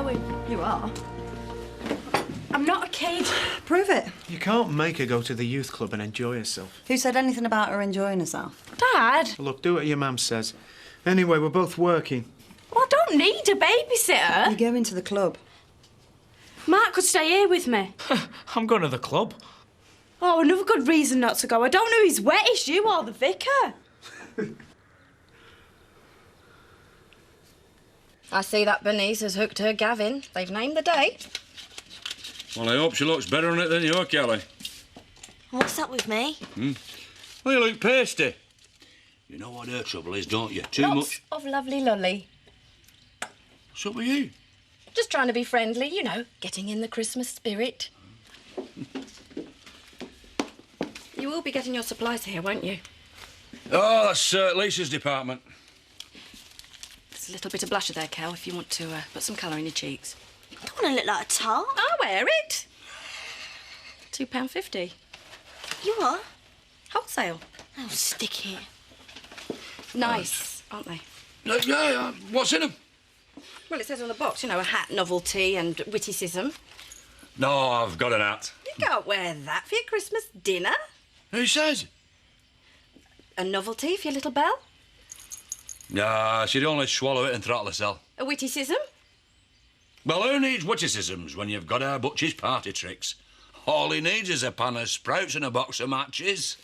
going. You are? I'm not a kid. Prove it. You can't make her go to the youth club and enjoy herself. Who said anything about her enjoying herself? Dad. Look, do what your mum says. Anyway, we're both working. Well, I don't need a babysitter. You're going to the club. Mark could stay here with me. I'm going to the club. Oh, another good reason not to go. I don't know who's wettest, you or the vicar. I see that Bernice has hooked her Gavin. They've named the day. Well, I hope she looks better on it than you, Kelly. What's up with me? Well, you look pasty. You know what her trouble is, don't you? Too Lots much... of lovely lolly. What's up with you? Just trying to be friendly, you know, getting in the Christmas spirit. You will be getting your supplies here, won't you? Oh, that's Lisa's department. There's a little bit of blusher there, Kel, if you want to put some colour in your cheeks. I don't want to look like a tart. I'll wear it. £2.50. You are? Wholesale. Oh, stick it. Nice, aren't they? Yeah, what's in them? Well, it says on the box, you know, a hat novelty and witticism. No, I've got an hat. You can't wear that for your Christmas dinner. Who says? A novelty for your little Belle. Nah, she'd only swallow it and throttle herself. A witticism. Well, who needs witticisms when you've got our Butch's party tricks? All he needs is a pan of sprouts and a box of matches.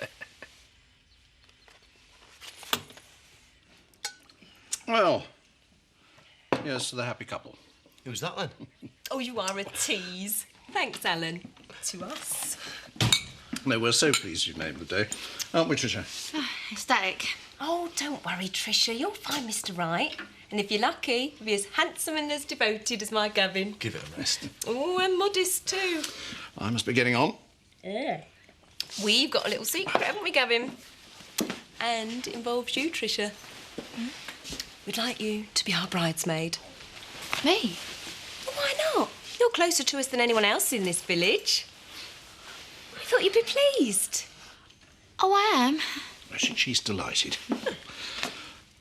Well, here's to the happy couple. Who's that then? Oh, you are a tease. Thanks, Alan. To us. No, we're so pleased you named the day. Aren't we, Tricia? Ecstatic. Oh, don't worry, Tricia. You'll find Mr. Right. And if you're lucky, he'll be as handsome and as devoted as my Gavin. Give it a rest. Oh, and modest too. I must be getting on. Yeah. We've got a little secret, haven't we, Gavin? And it involves you, Tricia. We'd like you to be our bridesmaid. Me? Well, why not? You're closer to us than anyone else in this village. I thought you'd be pleased. Oh, I am. She's delighted.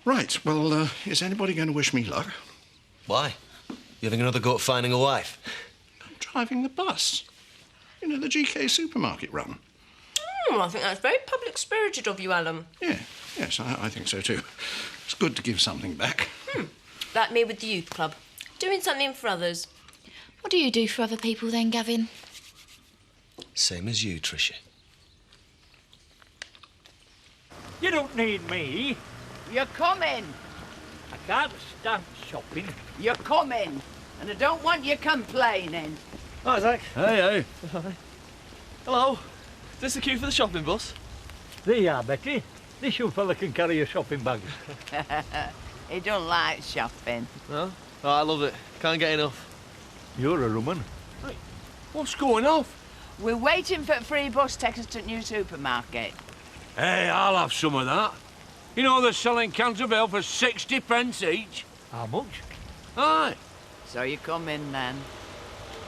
Right, well, is anybody going to wish me luck? Why? You having another go at finding a wife? I'm driving the bus. You know, the GK supermarket run. I think that's very public-spirited of you, Alan. Yeah, yes, I think so too. It's good to give something back. Like me with the youth club. Doing something for others. What do you do for other people then, Gavin? Same as you, Tricia. You don't need me. You're coming. I can't stand shopping. You're coming. And I don't want you complaining. Hi, Zach. Hey. Hello. Is this the queue for the shopping bus? There you are, Betty. This young fella can carry your shopping bag. He don't like shopping. No? Oh, I love it. Can't get enough. You're a woman. Hey, what's going off? We're waiting for a free bus to take us to the new supermarket. Hey, I'll have some of that. You know they're selling cans of ale for 60 pence each? How much? Aye. So you come in then.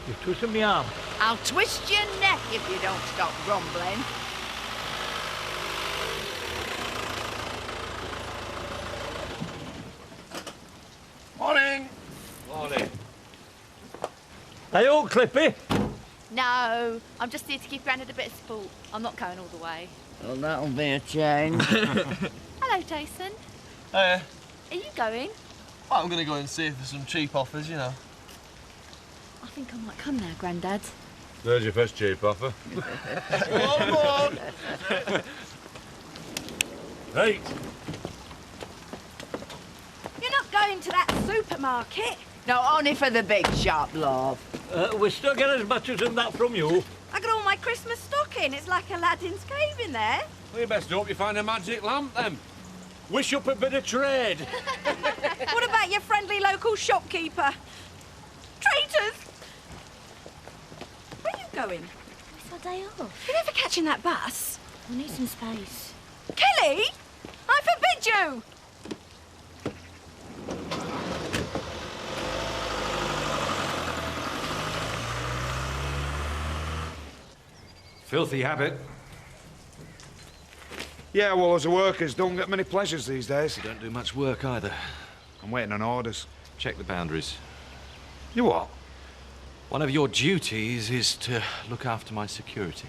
You're twisting me arm. I'll twist your neck if you don't stop grumbling. Morning. Morning. Hey, old Clippy. No, I'm just here to give Grandad a bit of sport. I'm not going all the way. Well, that'll be a change. Hello, Jason. Hey. Are you going? Well, I'm going to go and see if there's some cheap offers, you know. I think I might come now, Grandad. There's your first cheap offer. Come on. Right. You're not going to that supermarket. No, only for the big shop, love. We still get as much as that from you. I got all my Christmas stock in. It's like Aladdin's cave in there. Well, you best hope you find a magic lamp, then. Wish up a bit of trade. What about your friendly local shopkeeper? Traitors! Where are you going? It's our day off. You're never catching that bus. I need some space. Kelly! I forbid you! Filthy habit. Yeah, well, as a workers, don't get many pleasures these days. You don't do much work either. I'm waiting on orders. Check the boundaries. You what? One of your duties is to look after my security.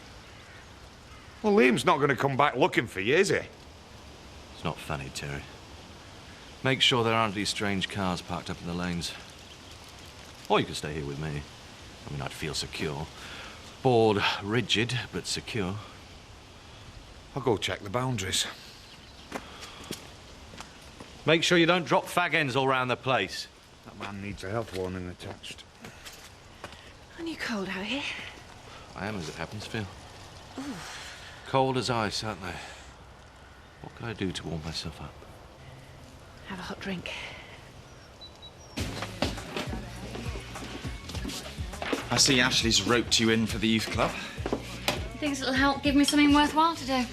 Well, Liam's not going to come back looking for you, is he? It's not funny, Terry. Make sure there aren't any strange cars parked up in the lanes. Or you can stay here with me. I mean, I'd feel secure. Bored, rigid, but secure. I'll go check the boundaries. Make sure you don't drop fag ends all round the place. That man needs a health warning attached. Aren't you cold out here? I am, as it happens, Phil. Cold as ice, aren't they? What can I do to warm myself up? Have a hot drink. I see Ashley's roped you in for the youth club. He thinks it'll help give me something worthwhile to do.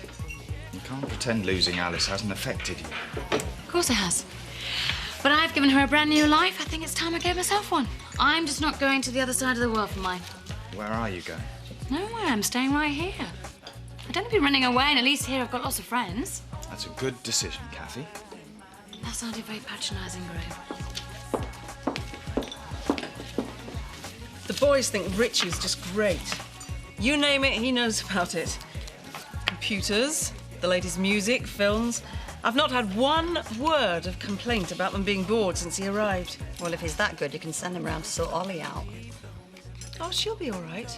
You can't pretend losing Alice hasn't affected you. Of course it has. But I've given her a brand new life. I think it's time I gave myself one. I'm just not going to the other side of the world for mine. Where are you going? Nowhere. I'm staying right here. I don't want to be running away, and at least here I've got lots of friends. That's a good decision, Kathy. That sounded very patronising, Graham. The boys think Richie's just great. You name it, he knows about it. Computers, the latest music, films. I've not had one word of complaint about them being bored since he arrived. Well, if he's that good, you can send him round to sort Ollie out. Oh, she'll be all right.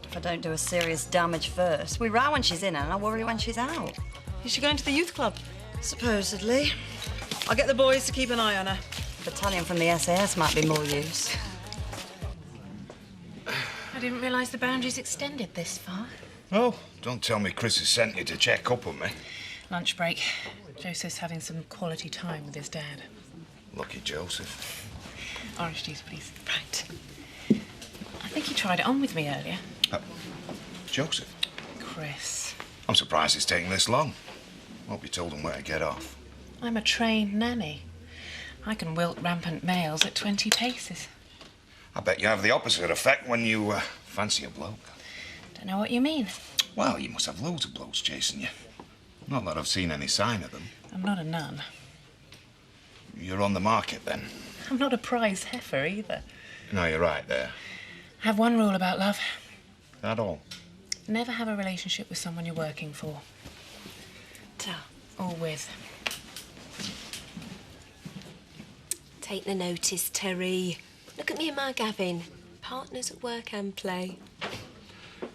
If I don't do a serious damage first. We row when she's in and I worry when she's out. Is she going to the youth club? Supposedly. I'll get the boys to keep an eye on her. A battalion from the SAS might be more use. I didn't realise the boundaries extended this far. Oh, don't tell me Chris has sent you to check up on me. Lunch break. Joseph's having some quality time with his dad. Lucky Joseph. Orange juice, please. Right. I think he tried it on with me earlier. Joseph? Chris. I'm surprised it's taking this long. Hope you told him where to get off. I'm a trained nanny. I can wilt rampant males at 20 paces. I bet you have the opposite effect when you fancy a bloke. Don't know what you mean. Well, you must have loads of blokes chasing you. Not that I've seen any sign of them. I'm not a nun. You're on the market, then? I'm not a prize heifer, either. No, you're right there. I have one rule about love. That all? Never have a relationship with someone you're working for. Or with. Take no notice, Terry. Look at me and my Gavin. Partners at work and play.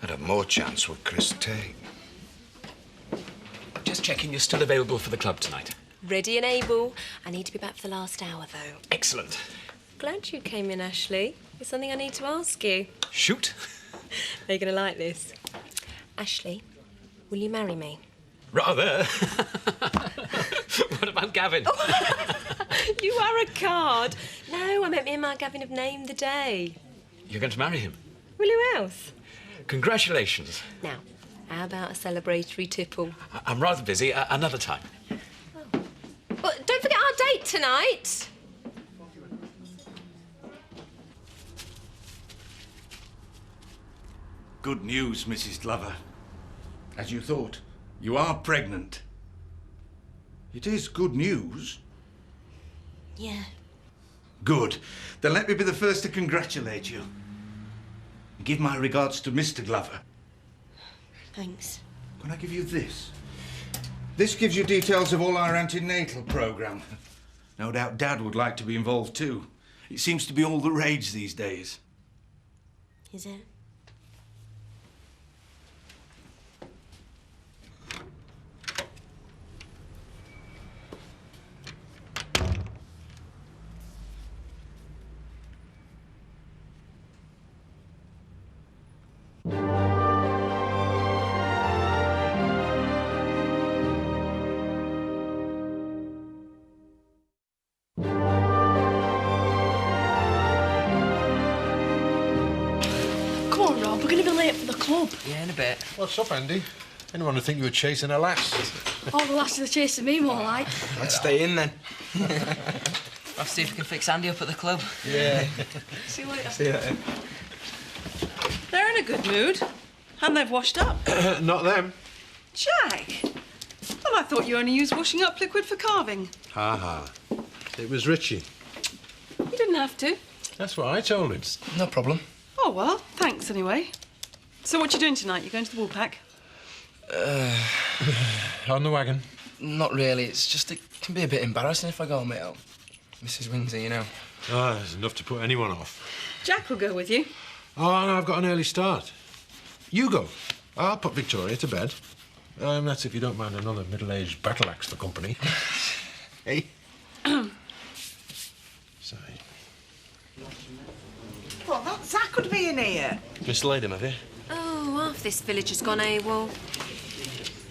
I'd have more chance with Chris take. Just checking you're still available for the club tonight. Ready and able. I need to be back for the last hour, though. Excellent. Glad you came in, Ashley. There's something I need to ask you. Shoot. Are you going to like this? Ashley, will you marry me? Rather. What about Gavin? You are a card. No, I meant me and my Gavin have named the day. You're going to marry him? Well, who else? Congratulations. Now, how about a celebratory tipple? I'm rather busy. Another time. Well, don't forget our date tonight. Good news, Mrs. Glover. As you thought, you are pregnant. It is good news. Yeah. Good. Then let me be the first to congratulate you. Give my regards to Mr. Glover. Thanks. Can I give you this? This gives you details of all our antenatal programme. No doubt Dad would like to be involved too. It seems to be all the rage these days. Is it? Come on, Rob, we're going to be late for the club. Yeah, in a bit. What's up, Andy? Anyone would think you were chasing a lass. Oh, the lass is chasing me more like. I'd stay in then. I'll see if we can fix Andy up at the club. Yeah. See you later. See you later. They're in a good mood. And they've washed up. Not them. Jack! Well, I thought you only used washing up liquid for carving. Ha ha. It was Richie. You didn't have to. That's what I told him. No problem. Oh, well, thanks anyway. So what you doing tonight? You going to the Woolpack? On the wagon. Not really. It's just it can be a bit embarrassing if I go on my own. Mrs. Windsor, you know. Oh, there's enough to put anyone off. Jack will go with you. Oh, no, I've got an early start. You go. I'll put Victoria to bed. That's if you don't mind another middle-aged battle axe for company. Hey? Sorry. Well, that Zach could be in here. Mislaid him, have you? Oh, half this village has gone AWOL.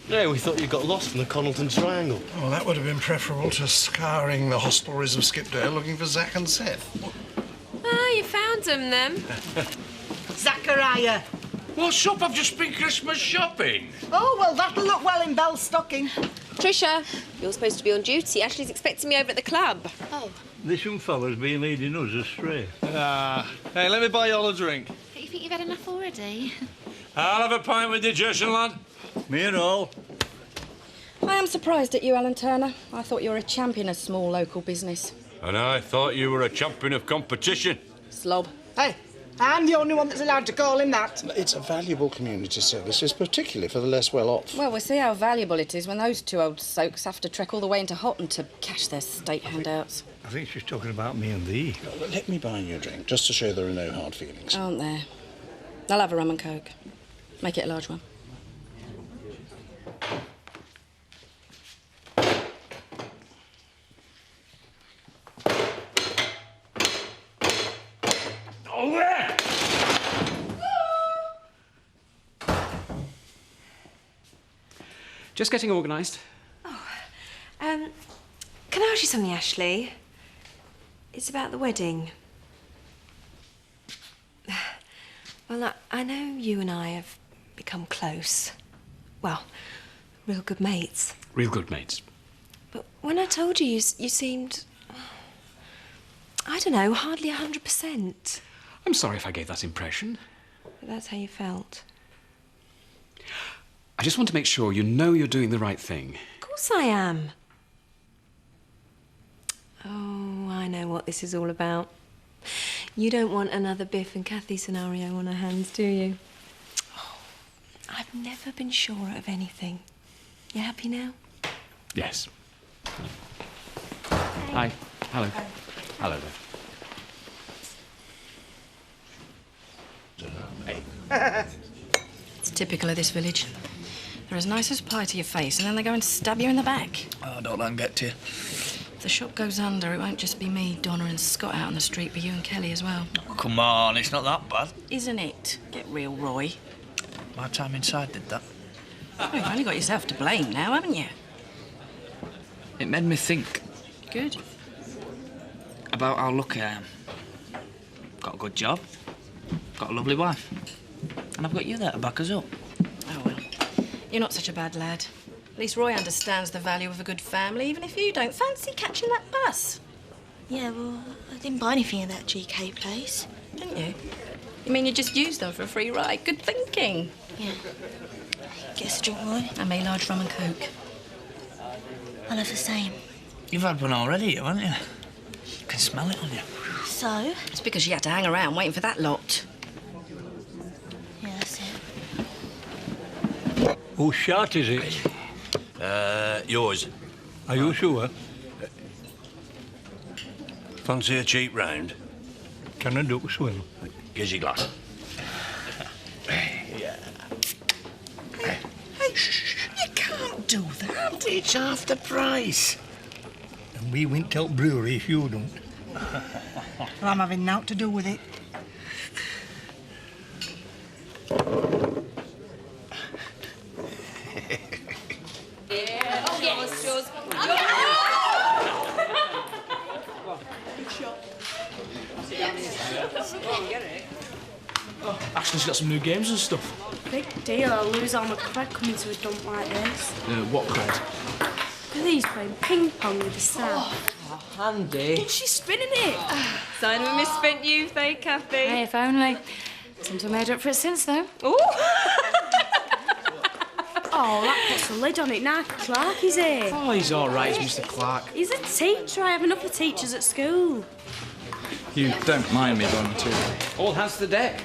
Yeah, we thought you got lost in the Connelton Triangle. Well, that would have been preferable to scouring the hostelries of Skipdale looking for Zach and Seth. Ah, you found them, then. Zachariah. Well, shop, I've just been Christmas shopping. Oh, well, that'll look well in Belle's stocking. Trisha, you're supposed to be on duty. Ashley's expecting me over at the club. Oh. This young fella's been leading us astray. Hey, let me buy you all a drink. You think you've had enough already? I'll have a pint with you, Jason, lad. Me and all. I am surprised at you, Alan Turner. I thought you were a champion of small local business. And I thought you were a champion of competition. Slob. Hey, I'm the only one that's allowed to call him that. It's a valuable community service, particularly for the less well-off. Well, we'll see how valuable it is when those two old soaks have to trek all the way into Houghton to cash their state handouts. I think she's talking about me and thee. Let me buy you a drink, just to show there are no hard feelings. Aren't there? I'll have a rum and coke. Make it a large one. Oh, there! Just getting organised. Can I ask you something, Ashley? It's about the wedding. Well, I know you and I have become close. Well, real good mates. Real good mates. But when I told you, you seemed... I don't know, hardly 100%. I'm sorry if I gave that impression. But that's how you felt. I just want to make sure you know you're doing the right thing. Of course I am. Oh, I know what this is all about. You don't want another Biff and Kathy scenario on our hands, do you? Oh, I've never been sure of anything. You happy now? Yes. Hi. Hello. Hello there. Hey. It's typical of this village. They're as nice as pie to your face, and then they go and stab you in the back. Oh, don't let them get to you. If the shop goes under, it won't just be me, Donna and Scott out on the street, but you and Kelly as well. Oh, come on, it's not that bad. Isn't it? Get real, Roy. My time inside did that. Well, you've only got yourself to blame now, haven't you? It made me think Good. about how lucky I am. Got a good job, got a lovely wife, and I've got you there to back us up. Oh, well. You're not such a bad lad. At least Roy understands the value of a good family, even if you don't fancy catching that bus. Yeah, well, I didn't buy anything at that GK place. Didn't you? You mean you just used them for a free ride? Good thinking. Yeah. Get us a drink, Roy. I made large rum and coke. I'll have the same. You've had one already, haven't you? I can smell it on you. So? It's because you had to hang around waiting for that lot. Yeah, that's it. Whose shot is it? Yours. Are you sure? Fancy a cheap round? Can I do a swim? Here's your glass. Hey, you can't do that. It's half the price. And we won't tell brewery if you don't. Well, I'm having naught to do with it. Yeah. Oh, yes, yours. Ashley's got some new games and stuff. Big deal. I'll lose all my cred coming to a dump like this. What cred? Look at these playing ping pong with the sand. Oh, handy. She's spinning it. Sign of a misspent youth, eh, Kathy? Hey, if only. Seem to have made up for it since, though. Ooh! Oh, that puts a lid on it now. Clark is here. Oh, he's all right, Mr. Clark. He's a teacher. I have enough of teachers at school. You don't mind me going too. All hands to the deck.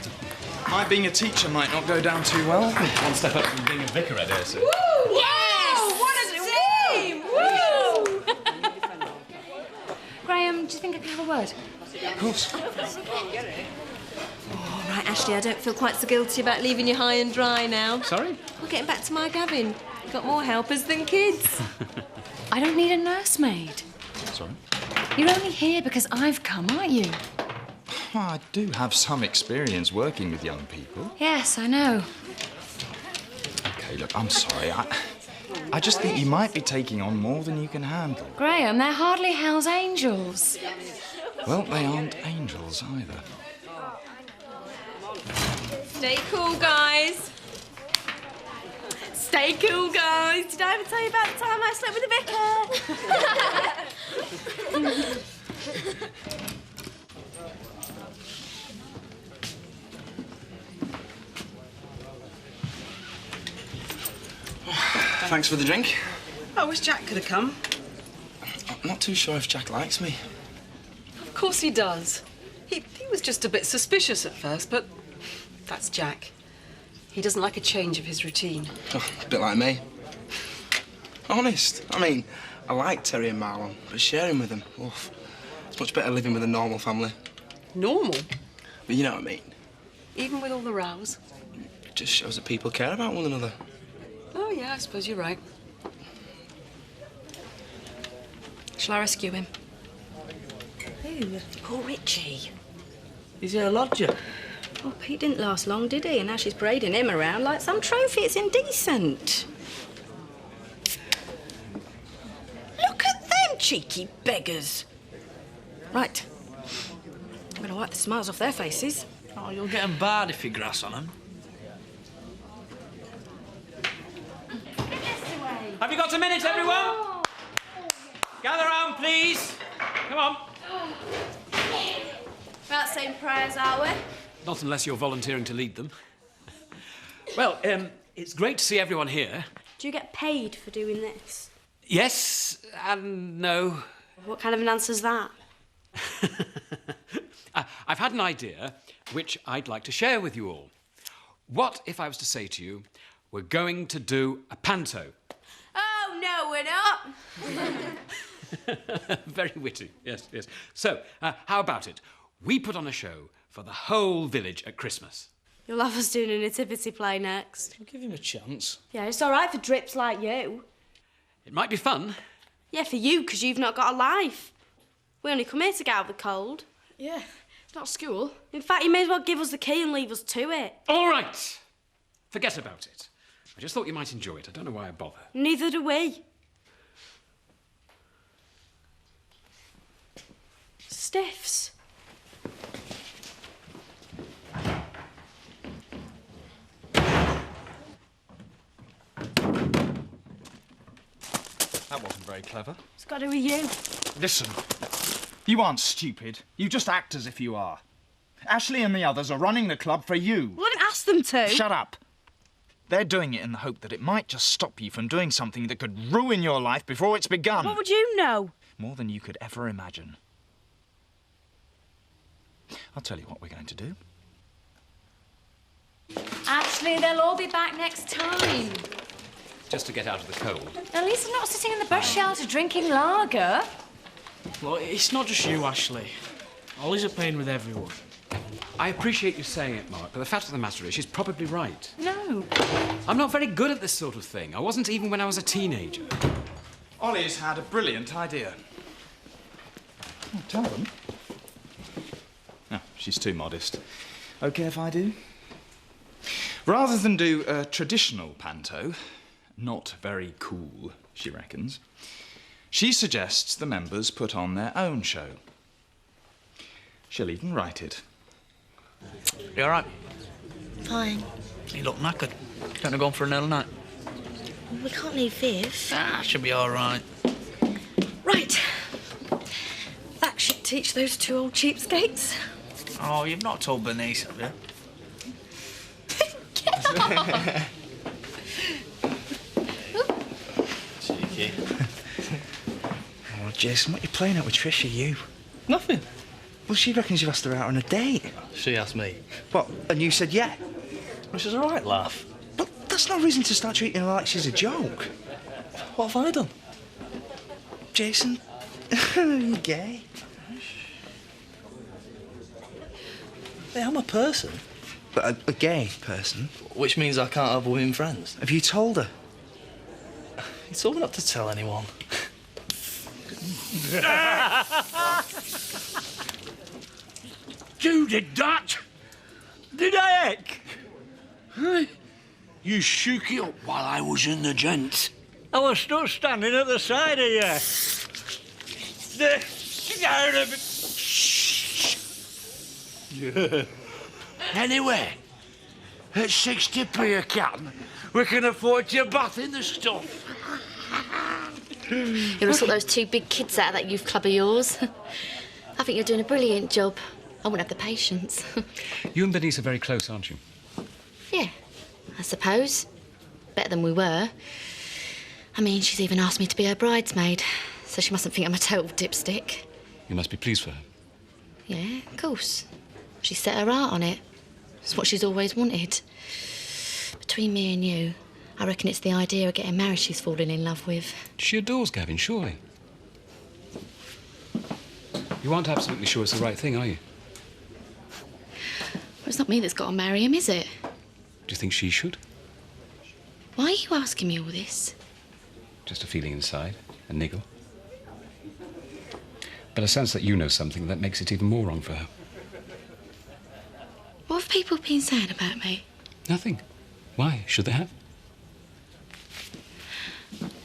My being a teacher might not go down too well. One step up from being a vicar, I dare say. Yes! What a team! Woo! Graham, do you think I can have a word? Of course. All right, Ashley, I don't feel quite so guilty about leaving you high and dry now. Sorry? We're getting back to my Gavin. Got more helpers than kids. I don't need a nursemaid. Sorry? You're only here because I've come, aren't you? Well, I do have some experience working with young people. Yes, I know. Okay, look, I'm sorry. I just think you might be taking on more than you can handle. Graham, they're hardly hell's angels. Well, they aren't angels either. Stay cool, guys. Stay cool, guys. Did I ever tell you about the time I slept with the vicar? Thanks for the drink. I wish Jack could have come. I'm not too sure if Jack likes me. Of course he does. He was just a bit suspicious at first, but that's Jack. He doesn't like a change of his routine. Oh, a bit like me. Honest. I mean, I like Terry and Marlon, but sharing with them, oof, it's much better living with a normal family. Normal? But you know what I mean. Even with all the rows? It just shows that people care about one another. Oh, yeah, I suppose you're right. Shall I rescue him? Who? Poor Richie. Is he a lodger? Oh, Pete didn't last long, did he? And now she's parading him around like some trophy. It's indecent. Look at them cheeky beggars. Right. I'm going to wipe the smiles off their faces. Oh, you'll get them barred if you grass on them. Have you got a minute, everyone? Gather round, please. Come on. About saying prayers, are we? Not unless you're volunteering to lead them. Well, it's great to see everyone here. Do you get paid for doing this? Yes and no. What kind of an answer's that? I've had an idea which I'd like to share with you all. What if I was to say to you, we're going to do a panto? Oh, no, we're not. Very witty, yes, yes. So, how about it? We put on a show for the whole village at Christmas. You'll have us doing a nativity play next. We'll give him a chance. Yeah, it's all right for drips like you. It might be fun. Yeah, for you, because you've not got a life. We only come here to get out of the cold. Yeah, it's not school. In fact, you may as well give us the key and leave us to it. All right. Forget about it. I just thought you might enjoy it. I don't know why I bother. Neither do we. Stiffs. That wasn't very clever. It's got to do with you. Listen, you aren't stupid. You just act as if you are. Ashley and the others are running the club for you. Well, I didn't ask them to. Shut up. They're doing it in the hope that it might just stop you from doing something that could ruin your life before it's begun. What would you know? More than you could ever imagine. I'll tell you what we're going to do. Ashley, they'll all be back next time. Just to get out of the cold. At least they're not sitting in the bus shelter drinking lager. Well, it's not just you, Ashley. Ollie's a pain with everyone. I appreciate you saying it, Mark, but the fact of the matter is she's probably right. No. I'm not very good at this sort of thing. I wasn't even when I was a teenager. Ollie's had a brilliant idea. Oh, tell them. No, she's too modest. OK if I do? Rather than do a traditional panto, not very cool, she reckons, she suggests the members put on their own show. She'll even write it. You all right? Fine. You look knackered. Gonna go on for an early night? We can't leave this. Ah, should be all right. Right. That should teach those two old cheapskates. Oh, you've not told Bernice, have you? Cheeky. Oh, Jason, what are you playing at with Tricia, you? Nothing. Well, she reckons you asked her out on a date. She asked me. What? And you said yeah? Which is a right laugh. But that's no reason to start treating her like she's a joke. What have I done? Jason, are you gay? Hey, I'm a person. But a gay person? Which means I can't have women friends. Have you told her? You told me not to tell anyone. You did that? Did I, heck? Huh? You shook it up while I was in the gents. I was still standing at the side of you. Anyway, at 60p a can, we can afford your bath in the stuff. You're gonna sort those two big kids out of that youth club of yours. I think you're doing a brilliant job. I wouldn't have the patience. You and Bernice are very close, aren't you? Yeah, I suppose. Better than we were. I mean, she's even asked me to be her bridesmaid, so she mustn't think I'm a total dipstick. You must be pleased for her. Yeah, of course. She set her heart on it. It's what she's always wanted. Between me and you, I reckon it's the idea of getting married she's fallen in love with. She adores Gavin, surely. You aren't absolutely sure it's the right thing, are you? Well, it's not me that's got to marry him, is it? Do you think she should? Why are you asking me all this? Just a feeling inside, a niggle. But a sense that you know something that makes it even more wrong for her. What have people been saying about me? Nothing. Why? Should they have?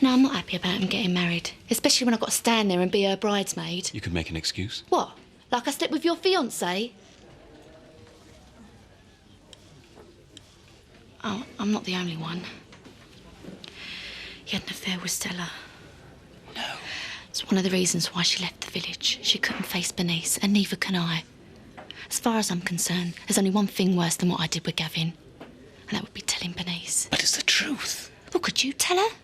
No, I'm not happy about him getting married. Especially when I've got to stand there and be her bridesmaid. You could make an excuse. What? Like I slept with your fiancé? Oh, I'm not the only one. He had an affair with Stella. No. It's one of the reasons why she left the village. She couldn't face Bernice, and neither can I. As far as I'm concerned, there's only one thing worse than what I did with Gavin. And that would be telling Bernice. But it's the truth. Well, could you tell her?